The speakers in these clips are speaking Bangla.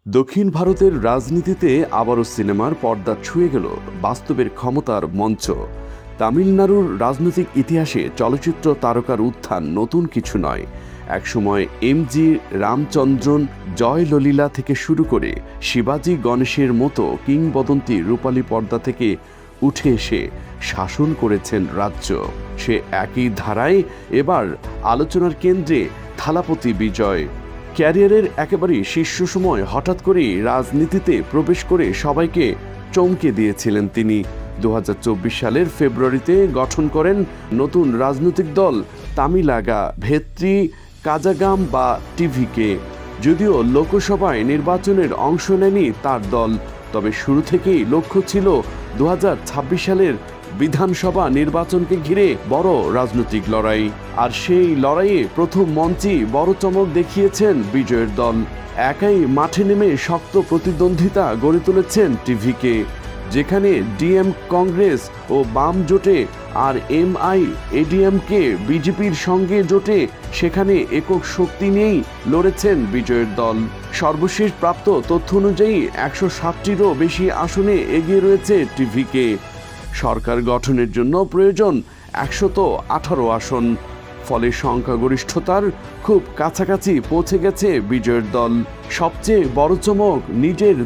দক্ষিণ ভারতের রাজনীতিতে আবারও সিনেমার পর্দা ছুঁয়ে গেল বাস্তবের ক্ষমতার মঞ্চ। তামিলনাড়ুর রাজনৈতিক ইতিহাসে চলচ্চিত্র তারকার উত্থান নতুন কিছু নয়। একসময় এমজি রামচন্দ্রন, জয়ললিতা থেকে শুরু করে শিবাজি গণেশের মতো কিংবদন্তি রূপালী পর্দা থেকে উঠে এসে শাসন করেছেন রাজ্য। সে একই ধারায় এবার আলোচনার কেন্দ্রে থালাপতি বিজয়। ক্যারিয়ারের একেবারে শীর্ষ সময় হঠাৎ করেই রাজনীতিতে প্রবেশ করে সবাইকে চমকে দিয়েছিলেন তিনি। 2024 সালের ফেব্রুয়ারিতে গঠন করেন নতুন রাজনৈতিক দল তামিলাগা ভেত্রি কাজাগাম বা টিভিকে। যদিও লোকসভায় নির্বাচনের অংশ নেয়নি তার দল, তবে শুরু থেকেই লক্ষ্য ছিল 2026 সালের বিধানসভা নির্বাচনকে ঘিরে বড় রাজনৈতিক লড়াই। আর সেই লড়াইয়ে প্রথম মঞ্চেই বড় চমক দেখিয়েছেন বিজয়ের দল। একাই মাঠে নেমে শক্ত প্রতিদ্বন্দ্বিতা গড়ে তুলেছেন টিভিকে, যেখানে ডিএম কংগ্রেস ও বাম জোটে আর এমআই এডিএমকে বিজেপির সঙ্গে জোটে, সেখানে একক শক্তি নিয়েই লড়েছেন বিজয়ের দল। সর্বশেষ প্রাপ্ত তথ্য অনুযায়ী 107টিরও বেশি আসনে এগিয়ে রয়েছে টিভিকে। সরকার গঠনের জন্য প্রয়োজন 118 আসন। ফলে সংখ্যাগরিষ্ঠতার খুব কাছাকাছি পৌঁছে গেছে বিজয়ের দল। সবচেয়ে বড় চমক নিজের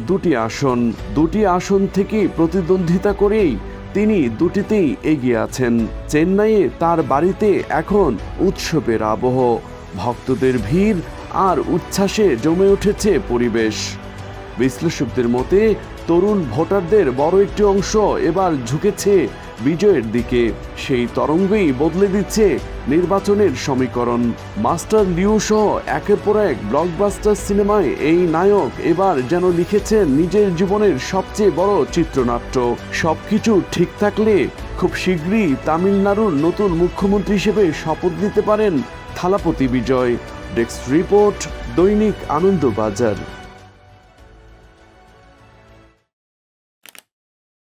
দুটি আসন থেকে প্রতিদ্বন্দ্বিতা করেই তিনি দুটিতেই এগিয়ে আছেন। চেন্নাইয়ে তার বাড়িতে এখন উৎসবের আবহ, ভক্তদের ভিড় আর উচ্ছ্বাসে জমে উঠেছে পরিবেশ। বিশ্লেষকদের মতে তরুণ ভোটারদের বড় একটি অংশ এবার ঝুঁকেছে বিজয়ের দিকে। সেই তরঙ্গই বদলে দিচ্ছে নির্বাচনের সমীকরণ। মাস্টার লিউ সহ একের পর এক ব্লকবাস্টার সিনেমায় এই নায়ক এবার যেন লিখেছেন নিজের জীবনের সবচেয়ে বড় চিত্রনাট্য। সবকিছু ঠিক থাকলে খুব শীঘ্রই তামিলনাড়ুর নতুন মুখ্যমন্ত্রী হিসেবে শপথ নিতে পারেন থালাপতি বিজয়। ডেস্ক রিপোর্ট, দৈনিক আনন্দবাজার।